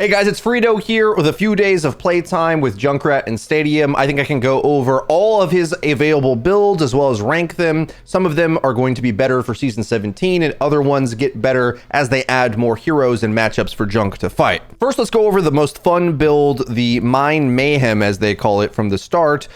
Hey guys, it's Frito here with a few days of playtime with Junkrat and Stadium. I think I can go over all of his available builds as well as rank them. Some of them are going to be better for Season 17 and other ones get better as they add more heroes and matchups for Junk to fight. First, let's go over the most fun build, the Mayhem as they call it from the start.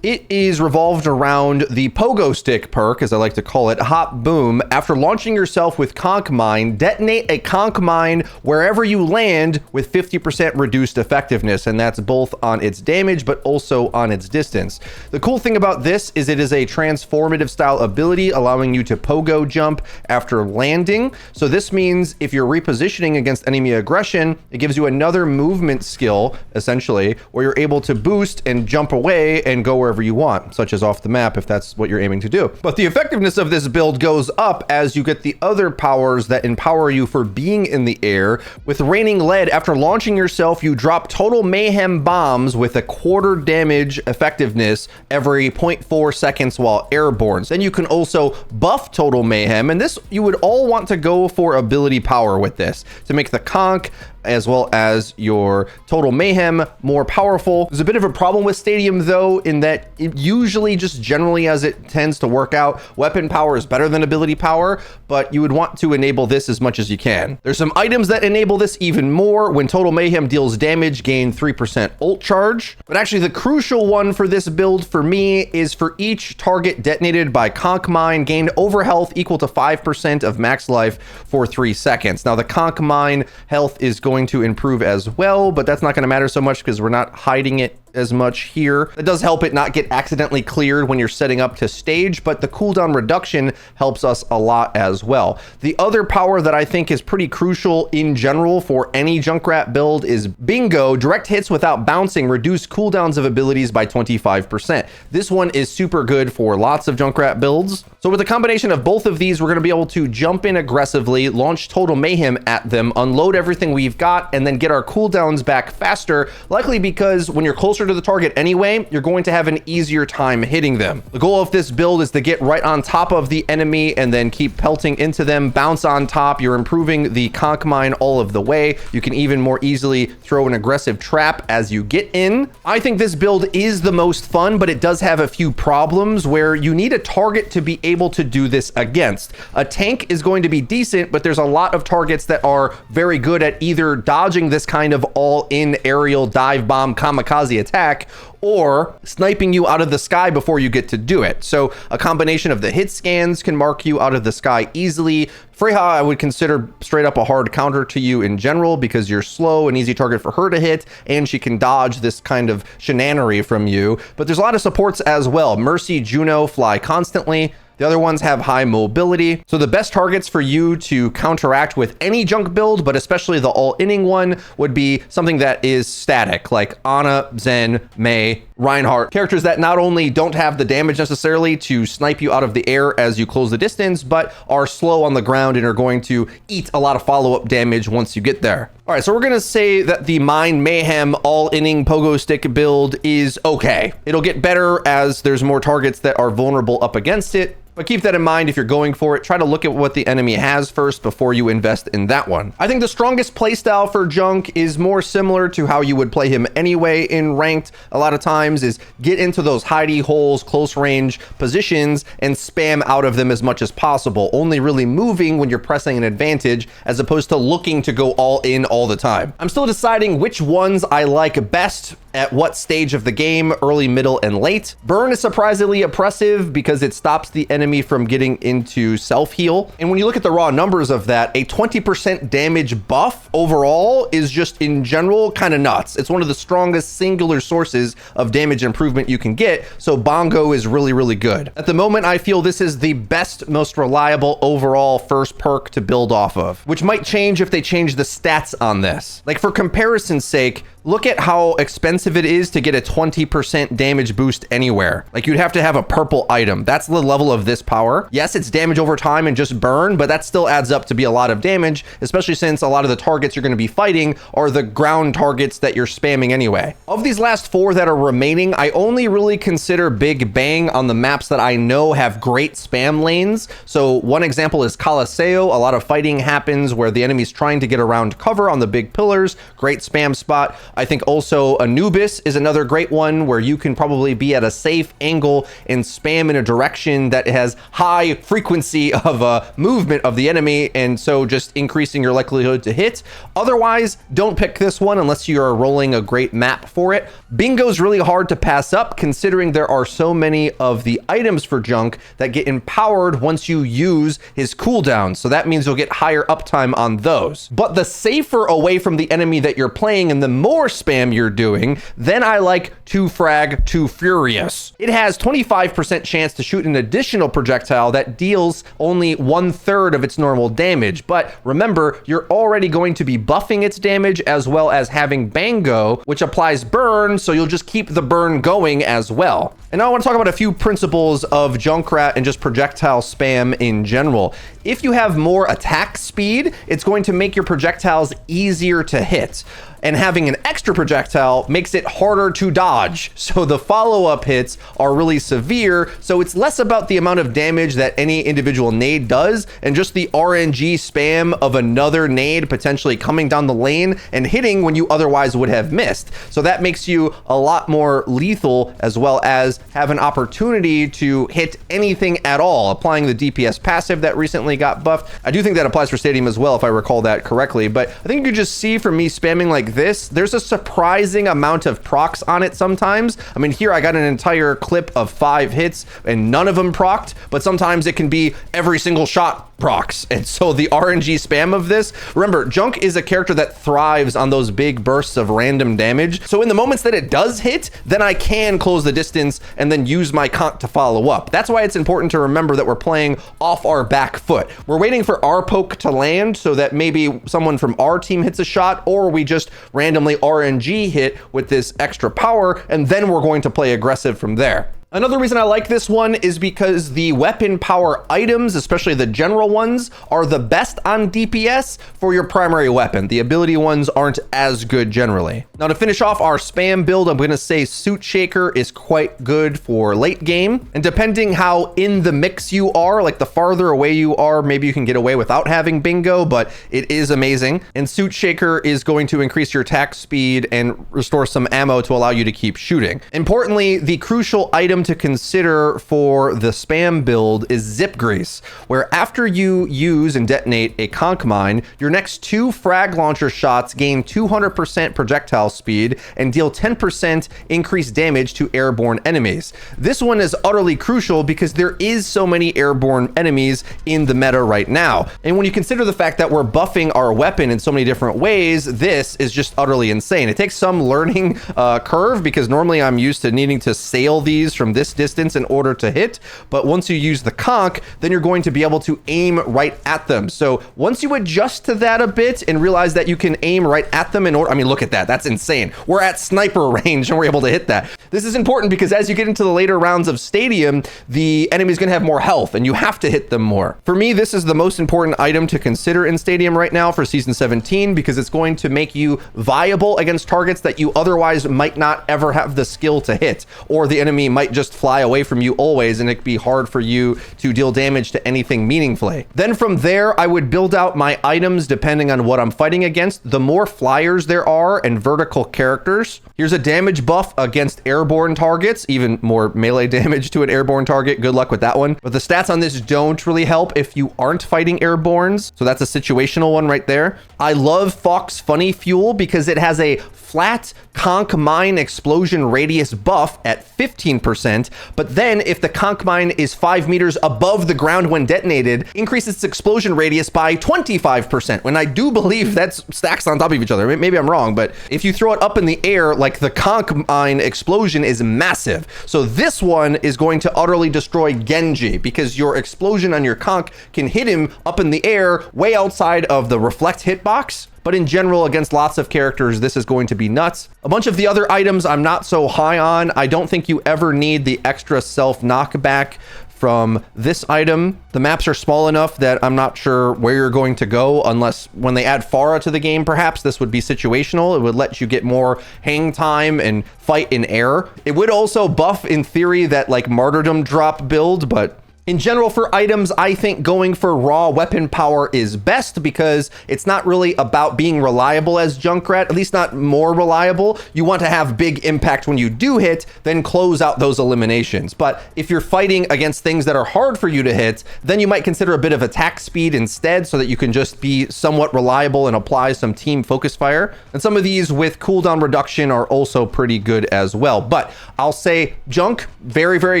It is revolved around the pogo stick perk, as I like to call it, Hop Boom. After launching yourself with Conch Mine, detonate a Conch Mine wherever you land with 50% reduced effectiveness, and that's both on its damage but also on its distance. The cool thing about this is it is a transformative style ability, allowing you to pogo jump after landing. So this means if you're repositioning against enemy aggression, it gives you another movement skill, essentially, where you're able to boost and jump away and go wherever you want, such as off the map if that's what you're aiming to do. But the effectiveness of this build goes up as you get the other powers that empower you for being in the air. With Raining Lead, after launching yourself, you drop total mayhem bombs with a quarter damage effectiveness every 0.4 seconds while airborne. Then you can also buff total mayhem, and this you would all want to go for ability power with this to make the conch as well as your total mayhem more powerful. There's a bit of a problem with Stadium though, in that it usually, just generally as it tends to work out, weapon power is better than ability power, but you would want to enable this as much as you can. There's some items that enable this even more. When total mayhem deals damage, gain 3% ult charge. But actually the crucial one for this build for me is for each target detonated by Conch Mine, gain over health equal to 5% of max life for 3 seconds. Now the Conch Mine health is going to improve as well, but that's not going to matter so much because we're not hiding it as much here. It does help it not get accidentally cleared when you're setting up to stage, but the cooldown reduction helps us a lot as well. The other power that I think is pretty crucial in general for any Junkrat build is Bingo. Direct hits without bouncing reduce cooldowns of abilities by 25%. This one is super good for lots of Junkrat builds. So with a combination of both of these, we're going to be able to jump in aggressively, launch total mayhem at them, unload everything we've got, and then get our cooldowns back faster, likely because when you're closer to the target anyway, you're going to have an easier time hitting them. The goal of this build is to get right on top of the enemy and then keep pelting into them, bounce on top. You're improving the Conch Mine all of the way. You can even more easily throw an aggressive trap as you get in. I think this build is the most fun, but it does have a few problems where you need a target to be able to do this against. A tank is going to be decent, but there's a lot of targets that are very good at either dodging this kind of all-in aerial dive bomb kamikaze attack or sniping you out of the sky before you get to do it. So a combination of the hit scans can mark you out of the sky easily. Freya, I would consider straight up a hard counter to you in general because you're slow, an easy target for her to hit, and she can dodge this kind of shenanery from you. But there's a lot of supports as well. Mercy, Juno fly constantly. The other ones have high mobility. So the best targets for you to counteract with any junk build, but especially the all-inning one, would be something that is static, like Ana, Zen, Mei, Reinhardt. Characters that not only don't have the damage necessarily to snipe you out of the air as you close the distance, but are slow on the ground and are going to eat a lot of follow-up damage once you get there. All right, so we're gonna say that the Mayhem all-inning pogo stick build is okay. It'll get better as there's more targets that are vulnerable up against it. But keep that in mind if you're going for it. Try to look at what the enemy has first before you invest in that one. I think the strongest playstyle for Junk is more similar to how you would play him anyway in ranked a lot of times, is get into those hidey holes, close range positions, and spam out of them as much as possible. Only really moving when you're pressing an advantage as opposed to looking to go all in all the time. I'm still deciding which ones I like best at what stage of the game, early, middle, and late. Burn is surprisingly oppressive because it stops the enemy from getting into self-heal. And when you look at the raw numbers of that, a 20% damage buff overall is just in general kind of nuts. It's one of the strongest singular sources of damage improvement you can get. So Bongo is really, really good. At the moment, I feel this is the best, most reliable overall first perk to build off of, which might change if they change the stats on this. Like for comparison's sake, look at how expensive expensive it is to get a 20% damage boost anywhere. Like, you'd have to have a purple item. That's the level of this power. Yes, it's damage over time and just burn, but that still adds up to be a lot of damage, especially since a lot of the targets you're going to be fighting are the ground targets that you're spamming anyway. Of these last 4 that are remaining, I only really consider Big Bang on the maps that I know have great spam lanes. So one example is Coliseo. A lot of fighting happens where the enemy's trying to get around cover on the big pillars. Great spam spot. I think also Anubis is another great one where you can probably be at a safe angle and spam in a direction that has high frequency of movement of the enemy, and so just increasing your likelihood to hit. Otherwise, don't pick this one unless you are rolling a great map for it. Bingo's really hard to pass up considering there are so many of the items for Junk that get empowered once you use his cooldown, so that means you'll get higher uptime on those. But the safer away from the enemy that you're playing and the more spam you're doing, then I like 2 Frag 2 Furious. It has 25% chance to shoot an additional projectile that deals only 1/3 of its normal damage, but remember, you're already going to be buffing its damage as well as having Bango, which applies burn, so you'll just keep the burn going as well. And now I want to talk about a few principles of Junkrat and just projectile spam in general. If you have more attack speed, it's going to make your projectiles easier to hit. And having an extra projectile makes it harder to dodge. So the follow-up hits are really severe. So it's less about the amount of damage that any individual nade does and just the RNG spam of another nade potentially coming down the lane and hitting when you otherwise would have missed. So that makes you a lot more lethal, as well as have an opportunity to hit anything at all, applying the DPS passive that recently got buffed. I do think that applies for Stadium as well, if I recall that correctly. But I think you could just see from me spamming like this, there's a surprising amount of procs on it sometimes. I mean, here I got an entire clip of 5 hits and none of them procced, but sometimes it can be every single shot procs. And so the RNG spam of this, remember, Junk is a character that thrives on those big bursts of random damage. So in the moments that it does hit, then I can close the distance and then use my conk to follow up. That's why it's important to remember that we're playing off our back foot. We're waiting for our poke to land so that maybe someone from our team hits a shot, or we just randomly RNG hit with this extra power, and then we're going to play aggressive from there. Another reason I like this one is because the weapon power items, especially the general ones, are the best on DPS for your primary weapon. The ability ones aren't as good generally. Now, to finish off our spam build, I'm going to say Suit Shaker is quite good for late game. And depending how in the mix you are, like the farther away you are, maybe you can get away without having Bingo, but it is amazing. And Suit Shaker is going to increase your attack speed and restore some ammo to allow you to keep shooting. Importantly, the crucial item to consider for the spam build is Zip Grease, where after you use and detonate a conch mine, your next 2 frag launcher shots gain 200% projectile speed and deal 10% increased damage to airborne enemies. This one is utterly crucial because there is so many airborne enemies in the meta right now. And when you consider the fact that we're buffing our weapon in so many different ways, this is just utterly insane. It takes some learning curve because normally I'm used to needing to sail these from this distance in order to hit, but once you use the conch, then you're going to be able to aim right at them. So once you adjust to that a bit and realize that you can aim right at them in order, I mean, look at that, that's insane. We're at sniper range and we're able to hit that. This is important because as you get into the later rounds of Stadium, the enemy's gonna have more health and you have to hit them more. For me, this is the most important item to consider in Stadium right now for Season 17 because it's going to make you viable against targets that you otherwise might not ever have the skill to hit, or the enemy might just fly away from you always and it'd be hard for you to deal damage to anything meaningfully. Then from there, I would build out my items depending on what I'm fighting against. The more flyers there are and vertical characters, here's a damage buff against airborne targets, even more melee damage to an airborne target. Good luck with that one. But the stats on this don't really help if you aren't fighting airbornes. So that's a situational one right there. I love Fox Funny Fuel because it has a flat conch mine explosion radius buff at 15%, but then if the conch mine is 5 meters above the ground when detonated, increases its explosion radius by 25%. When I do believe that's stacks on top of each other. Maybe I'm wrong, but if you throw it up in the air, like the conch mine explosion explosion is massive. So this one is going to utterly destroy Genji because your explosion on your conch can hit him up in the air way outside of the reflect hitbox. But in general, against lots of characters, this is going to be nuts. A bunch of the other items I'm not so high on. I don't think you ever need the extra self knockback from this item. The maps are small enough that I'm not sure where you're going to go unless when they add Pharah to the game, perhaps this would be situational. It would let you get more hang time and fight in air. It would also buff, in theory, that like martyrdom drop build, but in general, for items, I think going for raw weapon power is best because it's not really about being reliable as Junkrat, at least not more reliable. You want to have big impact when you do hit, then close out those eliminations. But if you're fighting against things that are hard for you to hit, then you might consider a bit of attack speed instead so that you can just be somewhat reliable and apply some team focus fire. And some of these with cooldown reduction are also pretty good as well. But I'll say Junk, very, very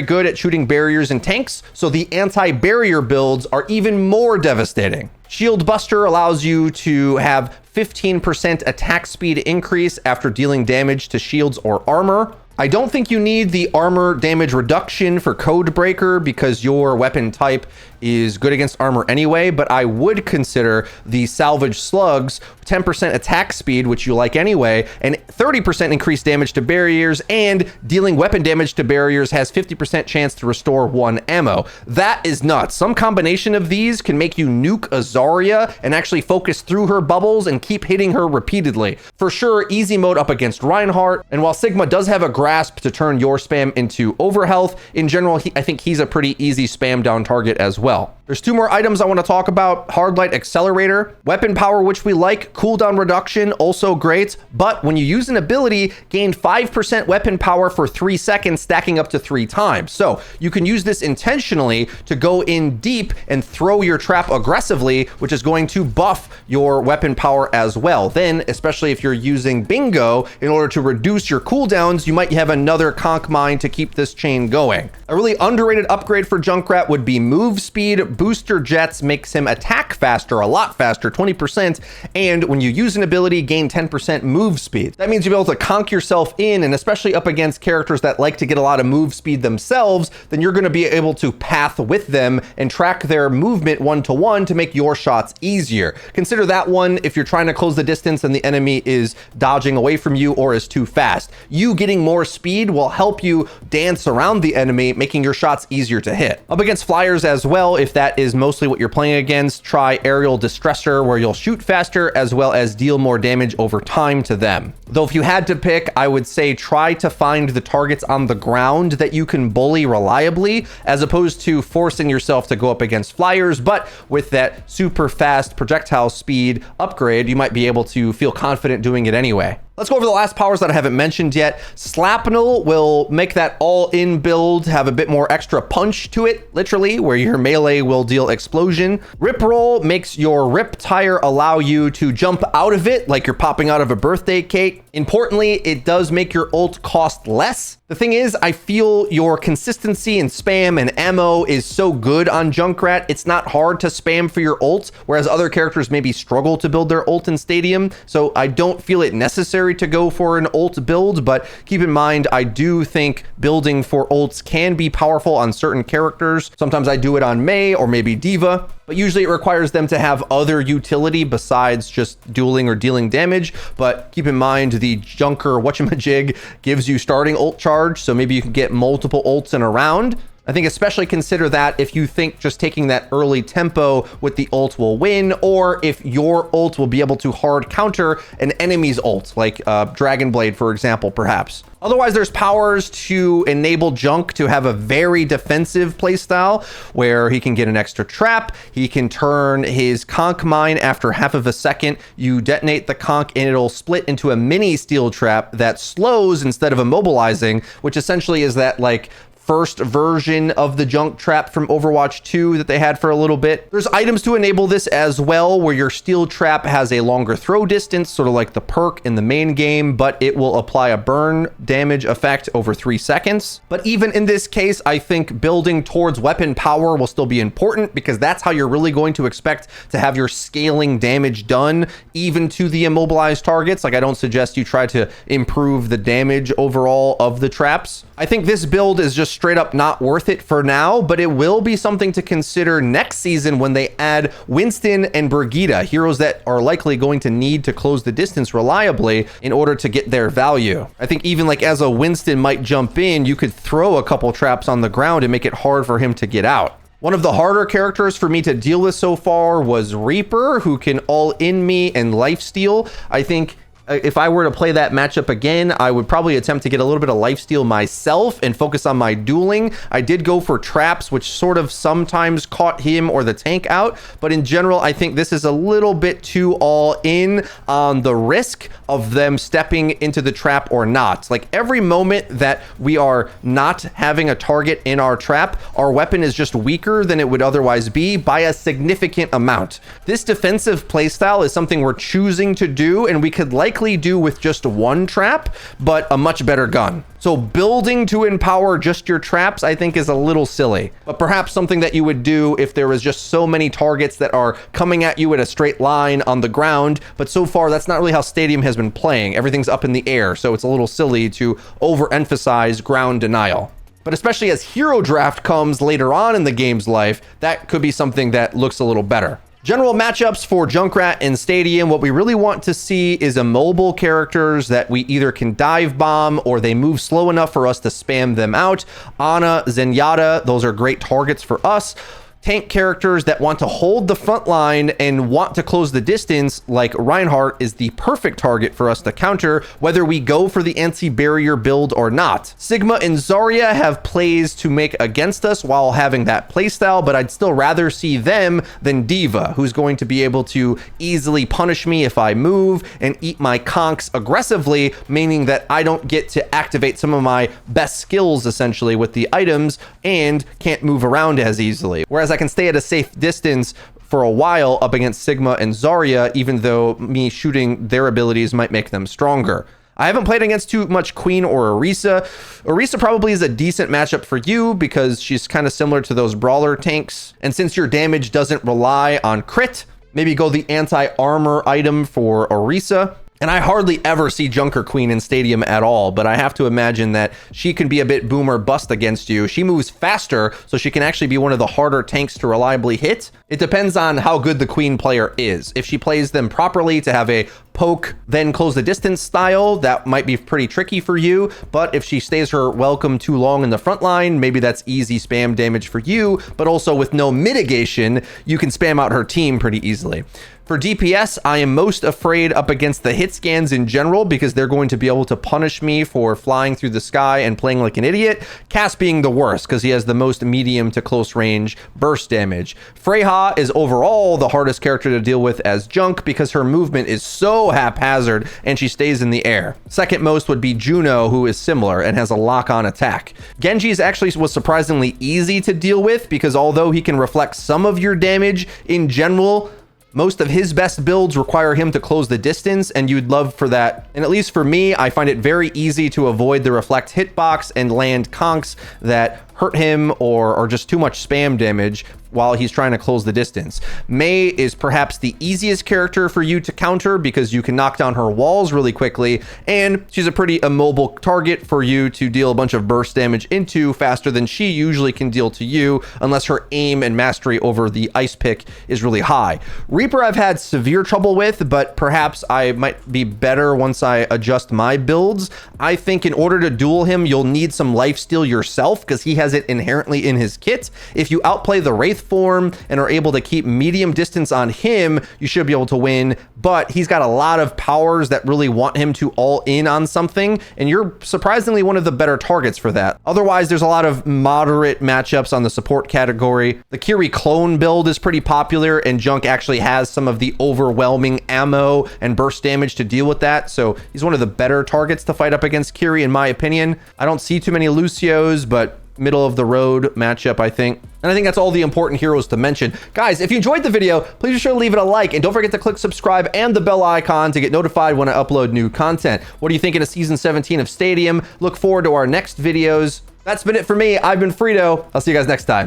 good at shooting barriers and tanks. So the anti-barrier builds are even more devastating. Shield Buster allows you to have 15% attack speed increase after dealing damage to shields or armor. I don't think you need the armor damage reduction for Codebreaker because your weapon type is good against armor anyway, but I would consider the Salvage Slugs 10% attack speed, which you like anyway, and 30% increased damage to barriers, and dealing weapon damage to barriers has 50% chance to restore 1 ammo. That is nuts. Some combination of these can make you nuke a Zarya and actually focus through her bubbles and keep hitting her repeatedly. For sure, easy mode up against Reinhardt, and while Sigma does have a grasp to turn your spam into overhealth, in general, I think he's a pretty easy spam down target as well. There's 2 more items I want to talk about. Hard Light Accelerator, weapon power, which we like, cooldown reduction, also great, but when you use an ability, gain 5% weapon power for 3 seconds, stacking up to 3 times. So you can use this intentionally to go in deep and throw your trap aggressively, which is going to buff your weapon power as well. Then, especially if you're using Bingo, in order to reduce your cooldowns, you might have another conch mine to keep this chain going. A really underrated upgrade for Junkrat would be move speed. Booster Jets makes him attack faster, a lot faster, 20%, and when you use an ability, gain 10% move speed. That means you'll be able to conk yourself in, and especially up against characters that like to get a lot of move speed themselves, then you're going to be able to path with them and track their movement one-to-one to make your shots easier. Consider that one if you're trying to close the distance and the enemy is dodging away from you or is too fast. You getting more speed will help you dance around the enemy, making your shots easier to hit. Up against flyers as well, if that is mostly what you're playing against, try Aerial Distressor, where you'll shoot faster as well as deal more damage over time to them. Though if you had to pick, I would say try to find the targets on the ground that you can bully reliably, as opposed to forcing yourself to go up against flyers. But with that super fast projectile speed upgrade, you might be able to feel confident doing it anyway. Let's go over the last powers that I haven't mentioned yet. Slapnel will make that all-in build have a bit more extra punch to it, literally, where your melee will deal explosion. Rip Roll makes your Rip Tire allow you to jump out of it like you're popping out of a birthday cake. Importantly, it does make your ult cost less. The thing is, I feel your consistency in spam and ammo is so good on Junkrat, it's not hard to spam for your ult, whereas other characters maybe struggle to build their ult in Stadium, so I don't feel it necessary to go for an ult build, but keep in mind, I do think building for ults can be powerful on certain characters. Sometimes I do it on Mei or maybe Diva, but usually it requires them to have other utility besides just dueling or dealing damage. But keep in mind, the Junker whatchamajig gives you starting ult charge, so maybe you can get multiple ults in a round. I think especially consider that if you think just taking that early tempo with the ult will win, or if your ult will be able to hard counter an enemy's ult, like Dragon Blade, for example, perhaps. Otherwise, there's powers to enable Junk to have a very defensive playstyle where he can get an extra trap. He can turn his conch mine after half of a second. You detonate the conch and it'll split into a mini steel trap that slows instead of immobilizing, which essentially is that like first version of the Junkrat from Overwatch 2 that they had for a little bit. There's items to enable this as well, where your steel trap has a longer throw distance, sort of like the perk in the main game, but it will apply a burn damage effect over 3 seconds. But even in this case, I think building towards weapon power will still be important, because that's how you're really going to expect to have your scaling damage done, even to the immobilized targets. Like, I don't suggest you try to improve the damage overall of the traps. I think this build is just straight up not worth it for now, but it will be something to consider next season when they add Winston and Brigitte, heroes that are likely going to need to close the distance reliably in order to get their value. I think even like as a Winston might jump in, you could throw a couple traps on the ground and make it hard for him to get out. One of the harder characters for me to deal with so far was Reaper, who can all in me and lifesteal. I think if I were to play that matchup again, I would probably attempt to get a little bit of lifesteal myself and focus on my dueling. I did go for traps, which sort of sometimes caught him or the tank out, but in general, I think this is a little bit too all in on the risk of them stepping into the trap or not. Like, every moment that we are not having a target in our trap, our weapon is just weaker than it would otherwise be by a significant amount. This defensive playstyle is something we're choosing to do, and we could likely do with just one trap, but a much better gun. So building to empower just your traps, I think, is a little silly, but perhaps something that you would do if there was just so many targets that are coming at you in a straight line on the ground. But so far, that's not really how Stadium has been playing. Everything's up in the air, so it's a little silly to overemphasize ground denial. But especially as hero draft comes later on in the game's life, that could be something that looks a little better. General matchups for Junkrat and Stadium, what we really want to see is immobile characters that we either can dive bomb or they move slow enough for us to spam them out. Ana, Zenyatta, those are great targets for us. Tank characters that want to hold the front line and want to close the distance, like Reinhardt, is the perfect target for us to counter, whether we go for the anti-barrier build or not. Sigma and Zarya have plays to make against us while having that playstyle, but I'd still rather see them than D.Va, who's going to be able to easily punish me if I move and eat my conks aggressively, meaning that I don't get to activate some of my best skills, essentially, with the items, and can't move around as easily. Whereas I can stay at a safe distance for a while up against Sigma and Zarya, even though me shooting their abilities might make them stronger. I haven't played against too much Queen or Orisa. Orisa probably is a decent matchup for you because she's kind of similar to those brawler tanks. And since your damage doesn't rely on crit, maybe go the anti-armor item for Orisa. And I hardly ever see Junker Queen in Stadium at all, but I have to imagine that she can be a bit boom or bust against you. She moves faster, so she can actually be one of the harder tanks to reliably hit. It depends on how good the Queen player is. If she plays them properly to have a poke, then close the distance style, that might be pretty tricky for you. But if she stays her welcome too long in the front line, maybe that's easy spam damage for you, but also with no mitigation, you can spam out her team pretty easily. For DPS, I am most afraid up against the hit scans in general because they're going to be able to punish me for flying through the sky and playing like an idiot. Cass being the worst because he has the most medium to close range burst damage. Freyja is overall the hardest character to deal with as Junk because her movement is so haphazard and she stays in the air. Second most would be Juno, who is similar and has a lock-on attack. Genji's actually was surprisingly easy to deal with because although he can reflect some of your damage, in general, most of his best builds require him to close the distance, and you'd love for that. And at least for me, I find it very easy to avoid the reflect hitbox and land conks that hurt him or are just too much spam damage while he's trying to close the distance. Mei is perhaps the easiest character for you to counter because you can knock down her walls really quickly, and she's a pretty immobile target for you to deal a bunch of burst damage into faster than she usually can deal to you, unless her aim and mastery over the ice pick is really high. Reaper I've had severe trouble with, but perhaps I might be better once I adjust my builds. I think in order to duel him, you'll need some lifesteal yourself because he has it inherently in his kit. If you outplay the Wraith form and are able to keep medium distance on him, you should be able to win, but he's got a lot of powers that really want him to all in on something, and you're surprisingly one of the better targets for that. Otherwise, there's a lot of moderate matchups on the support category. The Kiri clone build is pretty popular, and Junk actually has some of the overwhelming ammo and burst damage to deal with that, so he's one of the better targets to fight up against Kiri in my opinion. I don't see too many Lucios, but middle of the road matchup, I think. And I think that's all the important heroes to mention. Guys, if you enjoyed the video, please be sure to leave it a like, and don't forget to click subscribe and the bell icon to get notified when I upload new content. What are you thinking of Season 17 of Stadium? Look forward to our next videos. That's been it for me. I've been Frito. I'll see you guys next time.